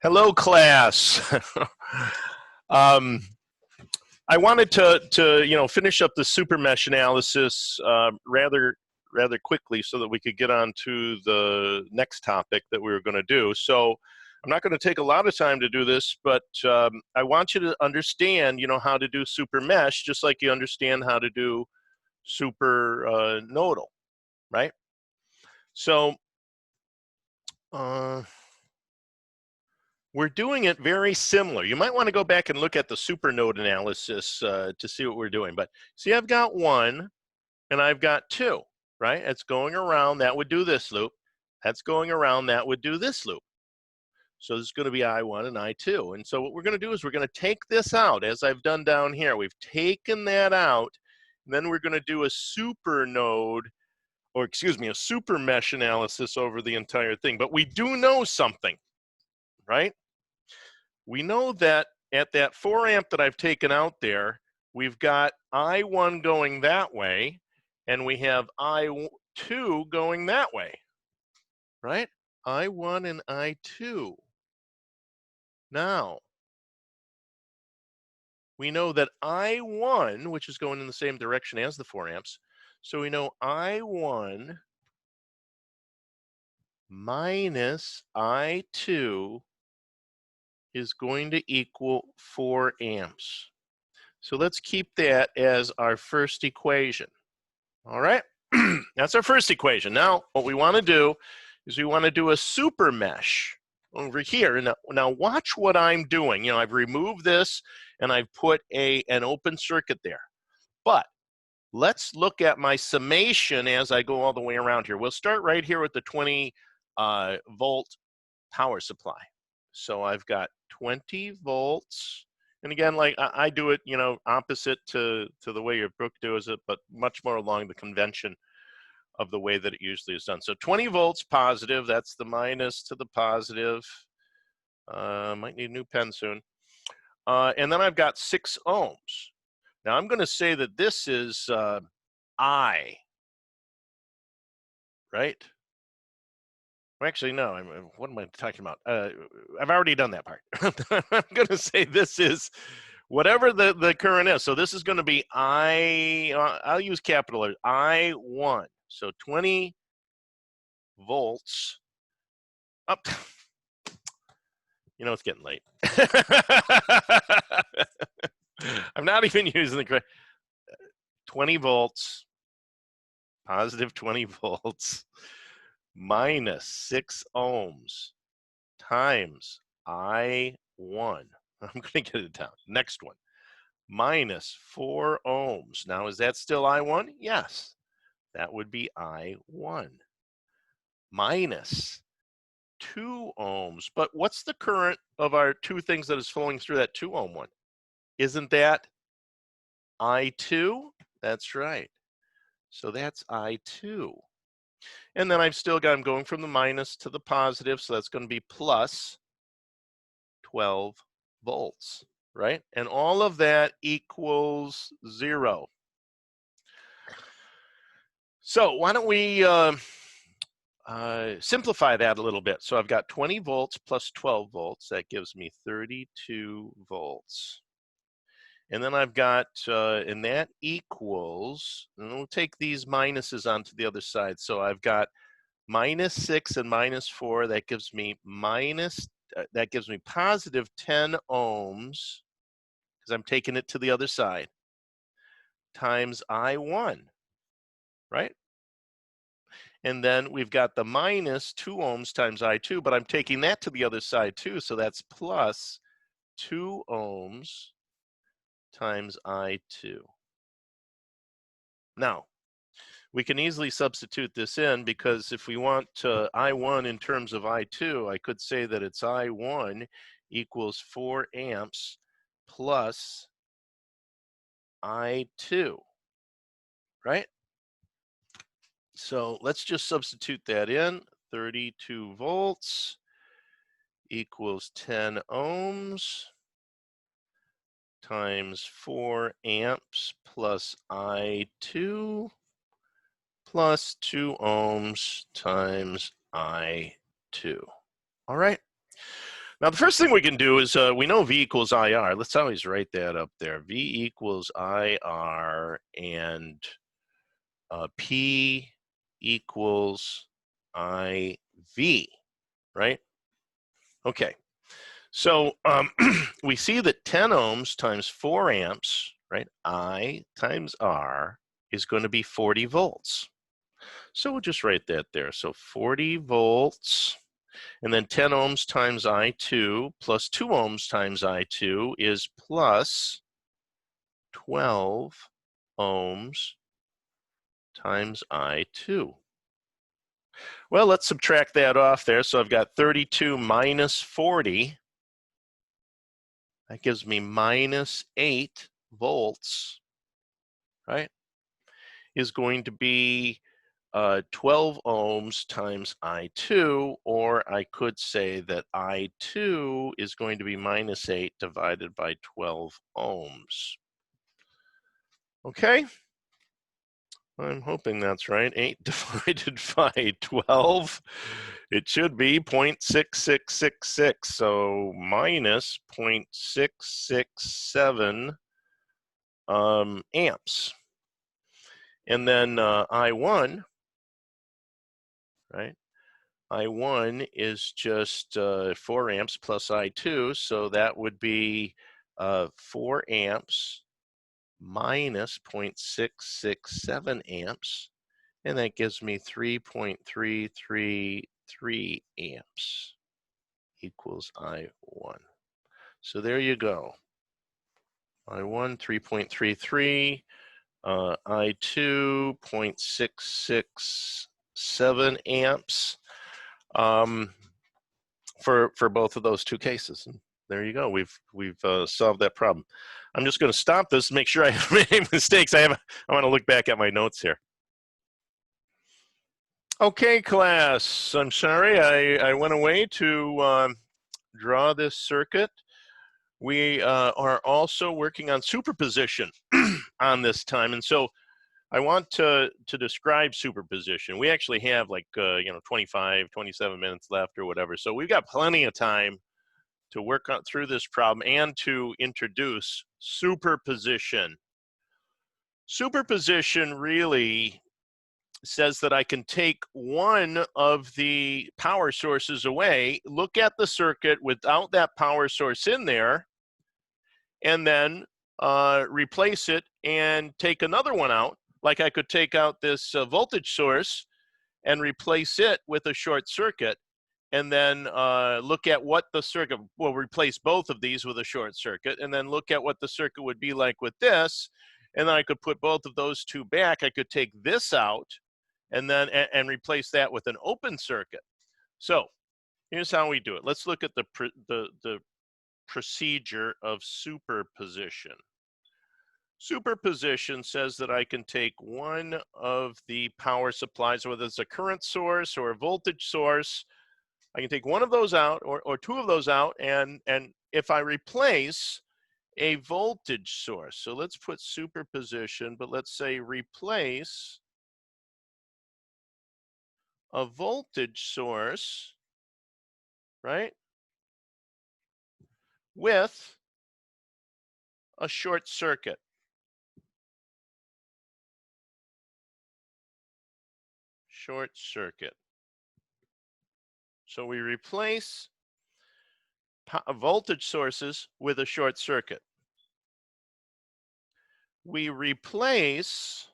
Hello, class. um, I wanted to finish up the super mesh analysis rather quickly so that we could get on to the next topic that we were going to do. So I'm not going to take a lot of time to do this, but I want you to understand, how to do super mesh, just like you understand how to do super nodal, right? So we're doing it very similar. You might want to go back and look at the supernode analysis to see what we're doing. But see, I've got 1 and I've got 2, right? It's going around, that would do this loop. That's going around, that would do this loop. So this is going to be I1 and I2. And so what we're going to do is we're going to take this out, as I've done down here. We've taken that out, and then we're going to do a supernode, or excuse me, a super mesh analysis over the entire thing. But we do know something, right? We know that at that 4 amp that I've taken out there, we've got I1 going that way, and we have I2 going that way, right? I1 and I2. Now, we know that I1, which is going in the same direction as the 4 amps, so we know I1 minus I2 is going to equal 4 amps. So let's keep that as our first equation. All right, that's our first equation. Now, what we want to do is we want to do a super mesh over here. And now watch what I'm doing. I've removed this and I've put an open circuit there. But let's look at my summation as I go all the way around here. We'll start right here with the 20 volt power supply. So I've got 20 volts. And again, like I do it, opposite to the way your book does it, but much more along the convention of the way that it usually is done. So 20 volts positive, that's the minus to the positive. Might need a new pen soon. And then I've got 6 ohms. Now I'm going to say that this is I, right? Actually, no. What am I talking about? I've already done that part. I'm going to say this is whatever the current is. So this is going to be I'll use capital letters, I1. So 20 volts up. It's getting late. I'm not even using the correct. 20 volts, positive 20 volts, minus 6 ohms times I1. I'm going to get it down. Next one. Minus 4 ohms. Now, is that still I1? Yes. That would be I1. Minus 2 ohms. But what's the current of our 2 things that is flowing through that 2 ohm one? Isn't that I2? That's right. So that's I2. And then I'm going from the minus to the positive, so that's going to be plus 12 volts, right? And all of that equals 0. So why don't we simplify that a little bit. So I've got 20 volts plus 12 volts. That gives me 32 volts. And then I've got, and that equals, and we'll take these minuses onto the other side. So I've got minus 6 and minus 4. That gives me positive 10 ohms, because I'm taking it to the other side, times I1, right? And then we've got the minus 2 ohms times I2, but I'm taking that to the other side too, so that's plus 2 ohms times I2. Now, we can easily substitute this in, because if we want I1 in terms of I2, I could say that it's I1 equals 4 amps plus I2, right? So let's just substitute that in. 32 volts equals 10 ohms times 4 amps plus I2 plus 2 ohms times I2. All right. Now, the first thing we can do is we know V equals IR. Let's always write that up there. V equals IR and P equals IV, right? Okay. So we see that 10 ohms times 4 amps, right? I times R is going to be 40 volts. So we'll just write that there. So 40 volts. And then 10 ohms times I2 plus 2 ohms times I2 is plus 12 ohms times I2. Well, let's subtract that off there. So I've got 32 minus 40. That gives me minus 8 volts, right? Is going to be 12 ohms times I2, or I could say that I2 is going to be minus 8 divided by 12 ohms. Okay? I'm hoping that's right. 8 divided by 12, it should be 0.6666, so minus 0.667 amps. And then I1, right? I1 is just 4 amps plus I2, so that would be 4 amps minus 0.667 amps, and that gives me 3.333 amps equals I1. So there you go. I1, 3.33, I2, 0.667 amps. For both of those two cases. And there you go. We've solved that problem. I'm just going to stop this, make sure I haven't made any mistakes. I want to look back at my notes here. Okay, class. I'm sorry I went away to draw this circuit. We are also working on superposition on this time, and so I want to describe superposition. We actually have like 25, 27 minutes left or whatever, so we've got plenty of time to work through this problem and to introduce superposition. Superposition really says that I can take one of the power sources away, look at the circuit without that power source in there, and then replace it and take another one out. Like I could take out this voltage source and replace it with a short circuit, and then look at what the circuit will replace both of these with a short circuit, and then look at what the circuit would be like with this, and then I could put both of those two back. I could take this out and then and replace that with an open circuit. So here's how we do it. Let's look at the procedure of superposition. Superposition says that I can take one of the power supplies, whether it's a current source or a voltage source. I can take one of those out or two of those out, and if I replace a voltage source, so let's put superposition, but let's say replace a voltage source, right, with a short circuit. Short circuit. So we replace voltage sources with a short circuit. We replace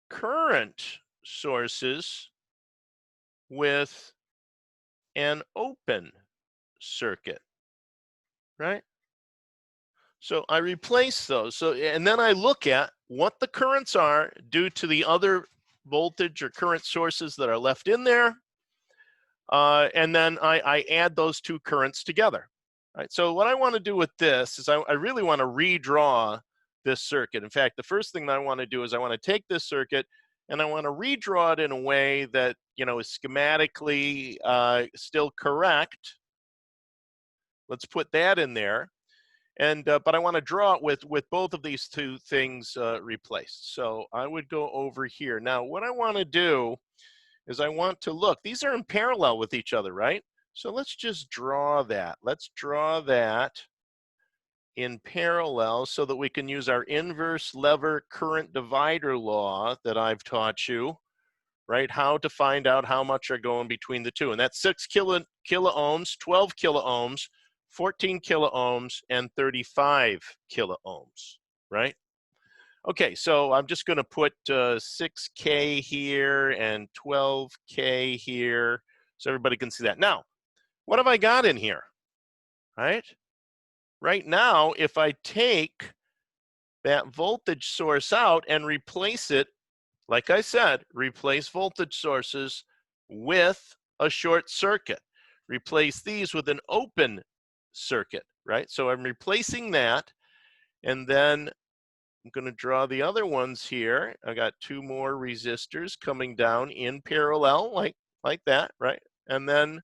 current sources with an open circuit, right? So I replace those. So, and then I look at what the currents are due to the other voltage or current sources that are left in there. And then I add those two currents together. Right? So what I want to do with this is I really want to redraw this circuit. In fact, the first thing that I want to do is I want to take this circuit and I want to redraw it in a way that, you know, is schematically still correct. Let's put that in there. And but I want to draw it with both of these two things replaced. So I would go over here. Now, what I want to do is I want to look. These are in parallel with each other, right? So let's just draw that. Let's draw that in parallel so that we can use our inverse lever current divider law that I've taught you, right? How to find out how much are going between the two. And that's 6 kilo ohms, 12 kilo ohms, 14 kilo ohms, and 35 kilo ohms, right? Okay, so I'm just going to put 6K here and 12K here so everybody can see that. Now, what have I got in here, right? Right now, if I take that voltage source out and replace it, like I said, replace voltage sources with a short circuit. Replace these with an open circuit, right? So I'm replacing that, and then I'm going to draw the other ones here. I got 2 more resistors coming down in parallel, like that, right? And then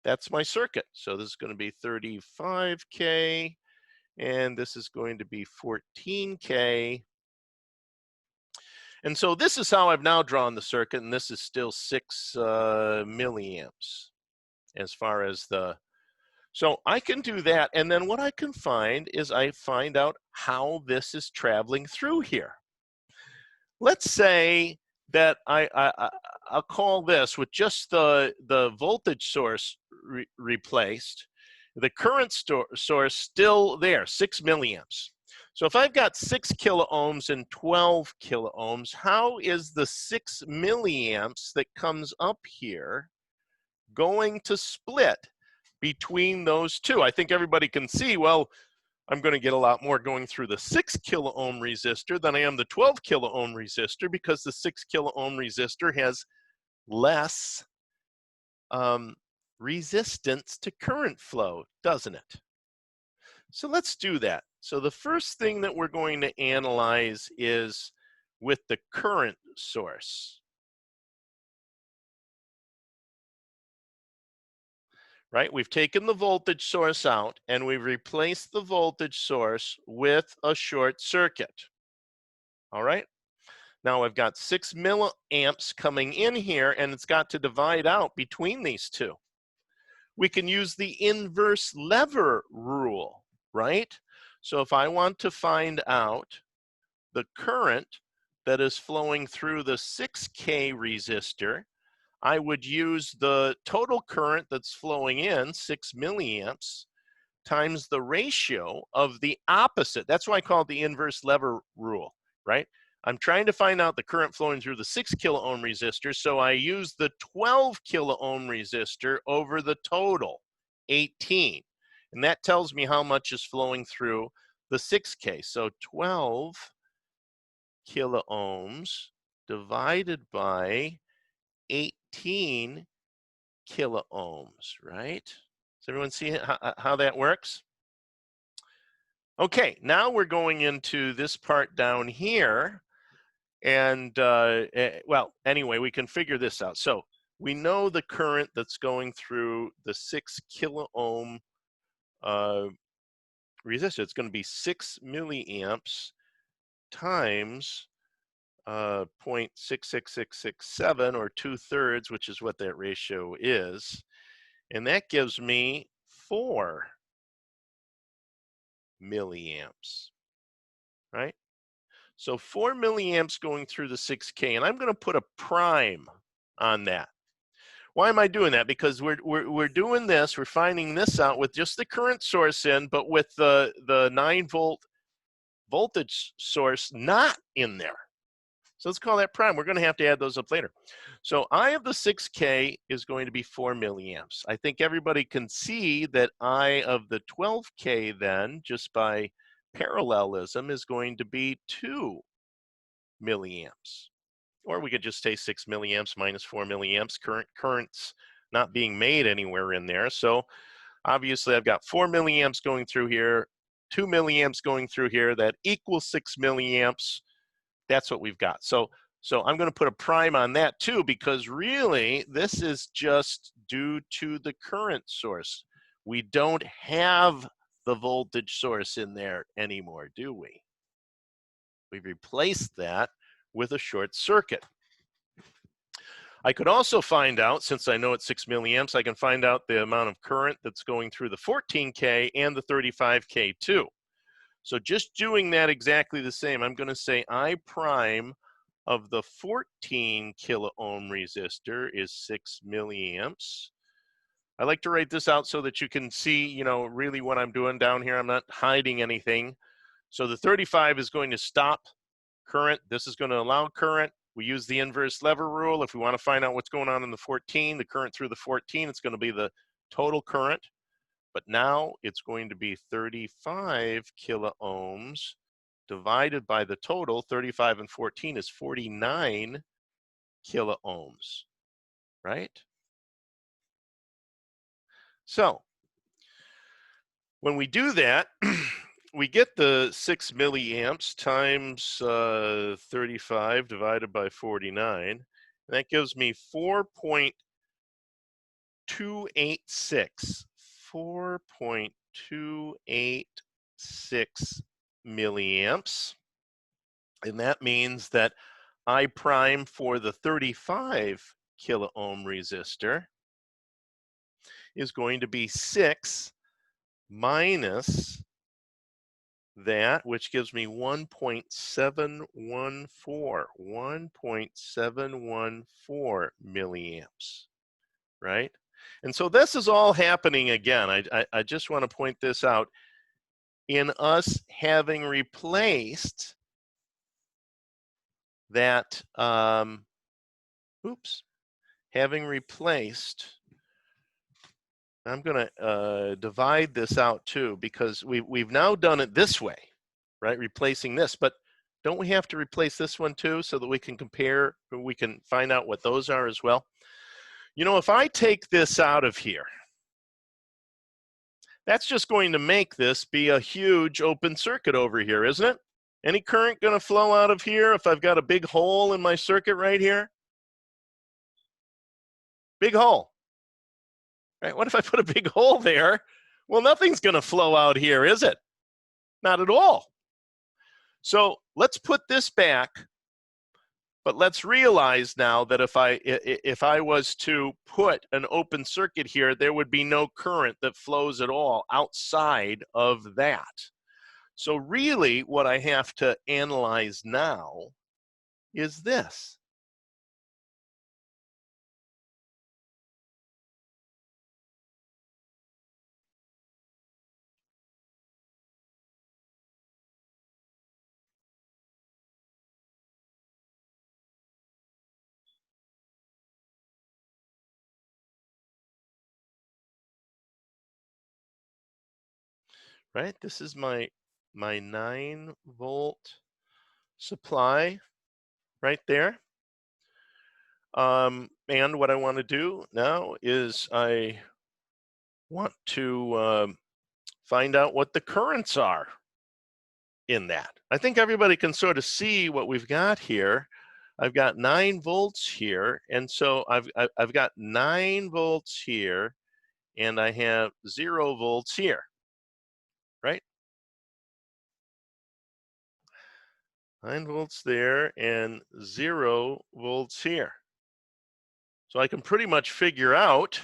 that's my circuit. So this is going to be 35K, and this is going to be 14K. And so this is how I've now drawn the circuit, and this is still 6 milliamps as far as the, so I can do that, and then what I can find is I find out how this is traveling through here. Let's say that I'll call this with just the voltage source replaced, the current source still there, 6 milliamps. So if I've got 6 kilo ohms and 12 kilo ohms, how is the 6 milliamps that comes up here going to split between those two? I think everybody can see, well, I'm going to get a lot more going through the 6 kilo ohm resistor than I am the 12 kilo ohm resistor, because the 6 kilo ohm resistor has less resistance to current flow, doesn't it? So let's do that. So the first thing that we're going to analyze is with the current source, right? We've taken the voltage source out and we've replaced the voltage source with a short circuit. All right. Now I've got 6 milliamps coming in here, and it's got to divide out between these two. We can use the inverse lever rule, right? So if I want to find out the current that is flowing through the 6K resistor, I would use the total current that's flowing in, 6 milliamps, times the ratio of the opposite. That's why I call it the inverse lever rule, right? I'm trying to find out the current flowing through the 6 kilo ohm resistor, so I use the 12 kilo ohm resistor over the total, 18. And that tells me how much is flowing through the 6K. So 12 kilo ohms divided by 18 kilo ohms, right? Does everyone see how that works? Okay, now we're going into this part down here. And well, anyway, we can figure this out. So we know the current that's going through the 6 kilo ohm resistor. It's going to be 6 milliamps times 0.66667, or 2/3, which is what that ratio is. And that gives me 4 milliamps, right? So 4 milliamps going through the 6K, and I'm going to put a prime on that. Why am I doing that? Because we're doing this, we're finding this out with just the current source in, but with the 9-volt voltage source not in there. So let's call that prime. We're going to have to add those up later. So I of the 6K is going to be 4 milliamps. I think everybody can see that I of the 12K then, just by parallelism, is going to be 2 milliamps. Or we could just say 6 milliamps minus 4 milliamps. Current's not being made anywhere in there. So obviously I've got 4 milliamps going through here, 2 milliamps going through here. That equals 6 milliamps. That's what we've got. So I'm going to put a prime on that too, because really this is just due to the current source. We don't have the voltage source in there anymore, do we? We've replaced that with a short circuit. I could also find out, since I know it's 6 milliamps, I can find out the amount of current that's going through the 14K and the 35K too. So just doing that exactly the same, I'm going to say I prime of the 14 kilo ohm resistor is 6 milliamps. I like to write this out so that you can see, you know, really what I'm doing down here. I'm not hiding anything. So the 35 is going to stop current. This is going to allow current. We use the inverse lever rule. If we want to find out what's going on in the 14, the current through the 14, it's going to be the total current. But now it's going to be 35 kilo ohms divided by the total. 35 and 14 is 49 kilo ohms, right? So when we do that, we get the 6 milliamps times 35 divided by 49. And that gives me 4.286. 4.286 milliamps. And that means that I prime for the 35 kilo ohm resistor is going to be 6 minus that, which gives me 1.714, 1.714 milliamps, right? And so this is all happening again. I just want to point this out. In us having replaced that, having replaced, I'm going to divide this out too, because we've now done it this way, right? Replacing this, but don't we have to replace this one too so that we can compare, or we can find out what those are as well? You know, if I take this out of here, that's just going to make this be a huge open circuit over here, isn't it? Any current going to flow out of here if I've got a big hole in my circuit right here? Big hole. Right? What if I put a big hole there? Well, nothing's going to flow out here, is it? Not at all. So let's put this back, but let's realize now that if I was to put an open circuit here, there would be no current that flows at all outside of that. So really what I have to analyze now is this. Right? This is my 9-volt supply right there. And what I want to do now is I want to find out what the currents are in that. I think everybody can sort of see what we've got here. I've got 9 volts here, and so I've got 9 volts here, and I have 0 volts here, right? 9 volts there and 0 volts here. So I can pretty much figure out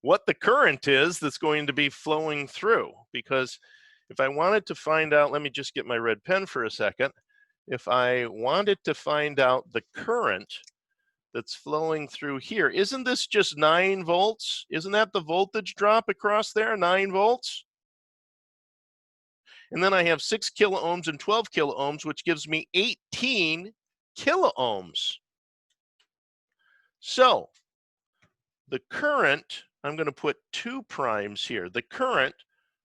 what the current is that's going to be flowing through. Because if I wanted to find out, let me just get my red pen for a second. If I wanted to find out the current that's flowing through here, isn't this just 9 volts? Isn't that the voltage drop across there, 9 volts? And then I have 6 kilo ohms and 12 kilo ohms, which gives me 18 kilo ohms. So the current, I'm going to put 2 primes here. The current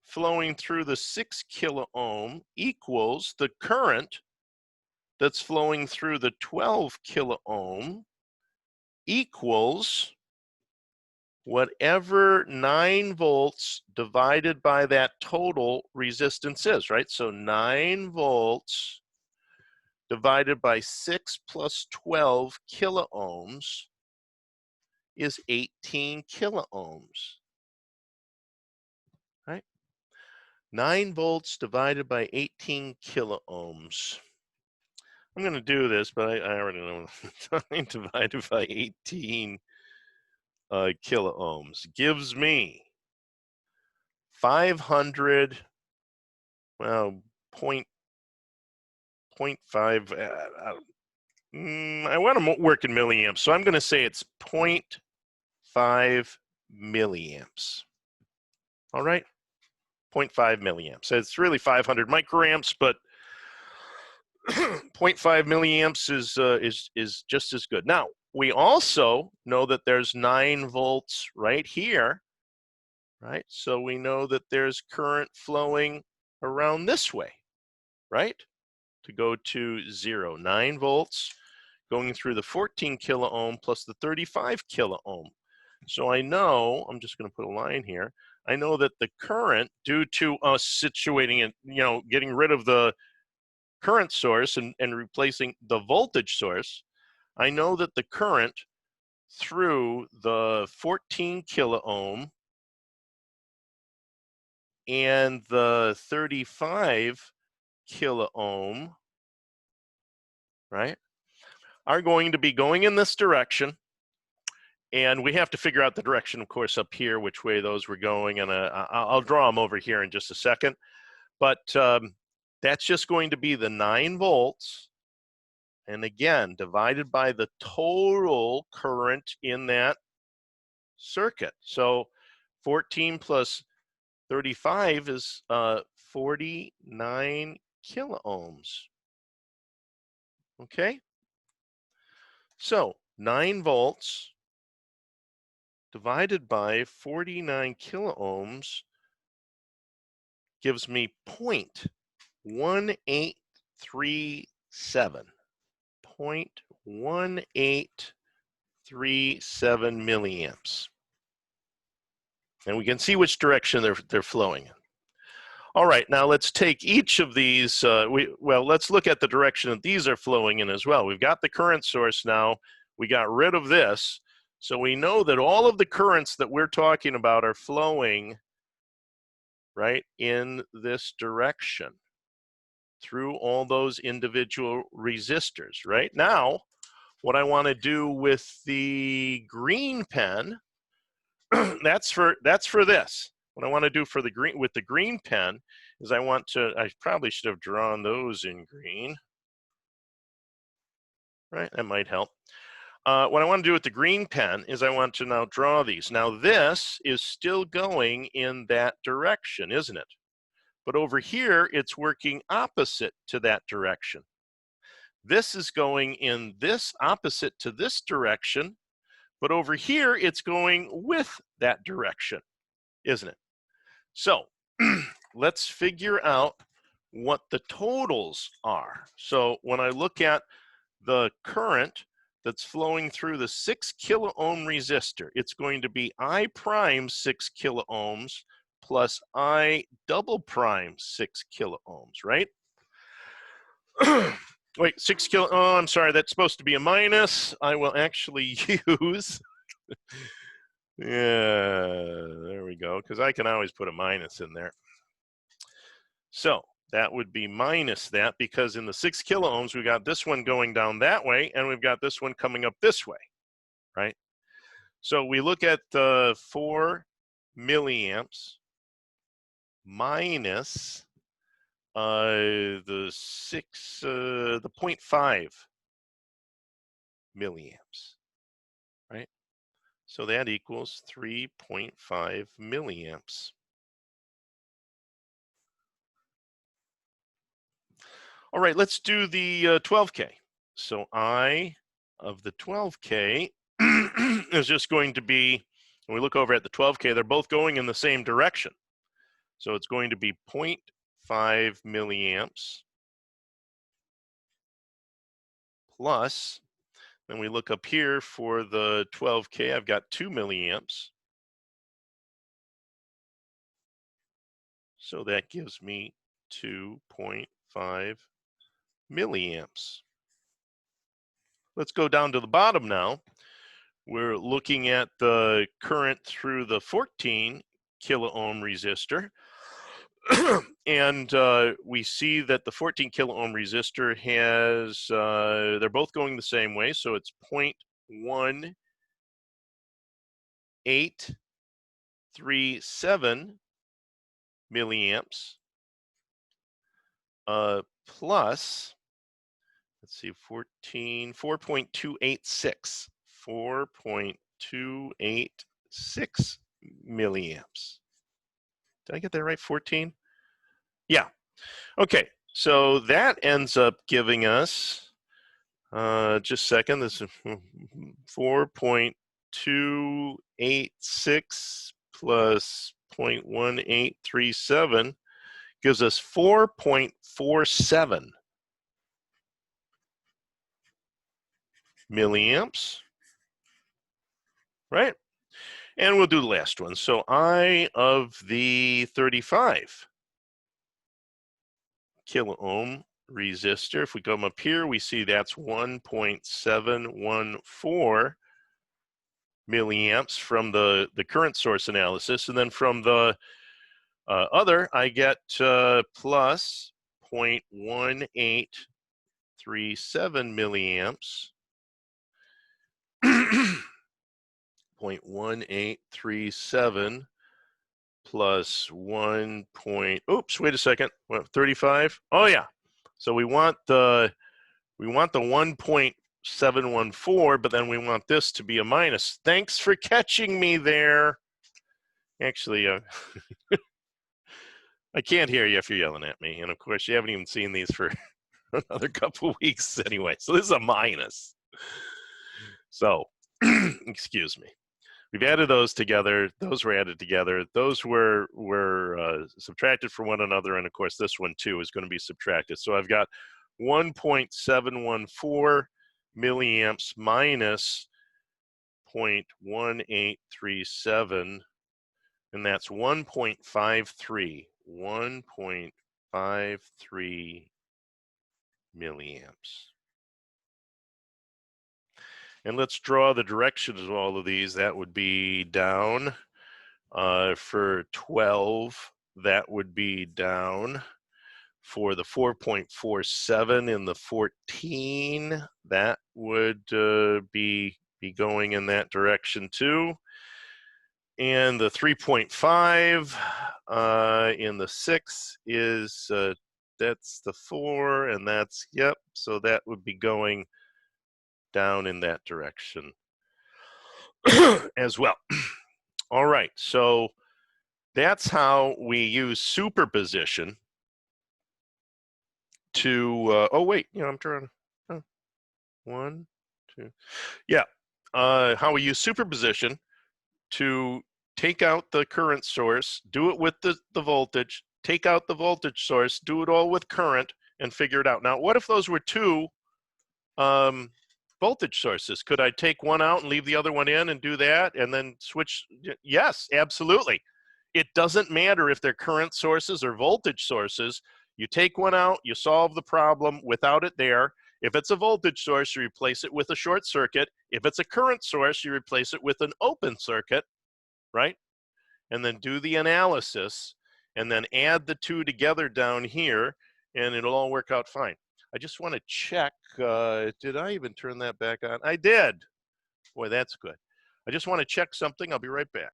flowing through the 6 kilo ohm equals the current that's flowing through the 12 kilo ohm equals whatever 9 volts divided by that total resistance is, right? So 9 volts divided by 6 plus 12 kilo ohms is 18 kilo ohms, right? 9 volts divided by 18 kilo ohms. I'm going to do this, but I already know. 9 divided by 18 kilo ohms gives me 500, well, 0.5. I want to work in milliamps, so I'm going to say it's 0.5 milliamps. All right, 0.5 milliamps. So it's really 500 microamps, but 0.5 milliamps is just as good. Now, we also know that there's 9 volts right here, right? So we know that there's current flowing around this way, right? To go to 0, 9 volts going through the 14 kilo ohm plus the 35 kilo ohm. So I know, I'm just going to put a line here, I know that the current, due to us situating it, getting rid of the current source and replacing the voltage source, I know that the current through the 14 kilo ohm and the 35 kilo ohm, right, are going to be going in this direction. And we have to figure out the direction, of course, up here, which way those were going. And I'll draw them over here in just a second. But that's just going to be the 9 volts. And again, divided by the total current in that circuit. So 14 plus 35 is 49 kilo ohms. Okay? So 9 volts divided by 49 kilo ohms gives me 0.1837. 0.1837 milliamps. And we can see which direction they're flowing in. All right, now let's take each of these, let's look at the direction that these are flowing in as well. We've got the current source now. We got rid of this. So we know that all of the currents that we're talking about are flowing, right, in this direction through all those individual resistors. Right now, what I want to do with the green pen, that's for this. What I want to do for the green with the green pen is I probably should have drawn those in green, right? That might help. What I want to do with the green pen is I want to now draw these. Now this is still going in that direction, isn't it? But over here, it's working opposite to that direction. This is going in this opposite to this direction, but over here, it's going with that direction, isn't it? So let's figure out what the totals are. So when I look at the current that's flowing through the 6 kilo ohm resistor, it's going to be I prime 6 kilo ohms plus I double prime 6 kilo ohms, right? Wait, 6 kilo, oh, I'm sorry, that's supposed to be a minus. I will actually use, yeah, there we go, because I can always put a minus in there. So that would be minus that, because in the 6 kilo ohms, we got this one going down that way, and we've got this one coming up this way, right? So we look at the 4 milliamps minus the 0.5 milliamps, right? So that equals 3.5 milliamps. All right, let's do the 12K. So I of the 12K is just going to be, when we look over at the 12K, they're both going in the same direction. So it's going to be 0.5 milliamps plus, then we look up here for the 12K, I've got 2 milliamps. So that gives me 2.5 milliamps. Let's go down to the bottom now. We're looking at the current through the 14 kilo ohm resistor. And we see that the 14 kilo ohm resistor has, they're both going the same way, so it's 0.1837 milliamps plus, let's see, 4.286 milliamps. Did I get that right? 14? Yeah. Okay. So that ends up giving us, just a second, this is 4.286 plus 0.1837 gives us 4.47 milliamps, right? And we'll do the last one. So I of the 35 kilo ohm resistor, if we come up here, we see that's 1.714 milliamps from the current source analysis. And then from the other, I get plus 0.1837 milliamps. 0.1837 plus 1 point, oops, wait a second, what, 35? Oh yeah, so we want the 1.714, but then we want this to be a minus. Thanks for catching me there. Actually, I can't hear you if you're yelling at me, and of course you haven't even seen these for another couple of weeks anyway, so this is a minus. So, excuse me. We've added those together. Those were added together. Those were subtracted from one another, and of course, this one too is going to be subtracted. So I've got 1.714 milliamps minus 0.1837, and that's 1.53. 1.53 milliamps. And let's draw the directions of all of these. That would be down. For 12, that would be down. For the 4.47 in the 14, that would be going in that direction too. And the 3.5 in the 6 is, that's the 4, and that's, yep, so that would be going down in that direction as well. All right, so that's how we use superposition to, oh wait, I'm trying to, 1, 2, yeah, how we use superposition to take out the current source, do it with the voltage, take out the voltage source, do it all with current, and figure it out. Now, what if those were two voltage sources? Could I take one out and leave the other one in and do that and then switch? Yes, absolutely. It doesn't matter if they're current sources or voltage sources. You take one out, you solve the problem without it there. If it's a voltage source, you replace it with a short circuit. If it's a current source, you replace it with an open circuit, right? And then do the analysis and then add the two together down here, and it'll all work out fine. I just want to check, did I even turn that back on? I did. Boy, that's good. I just want to check something. I'll be right back.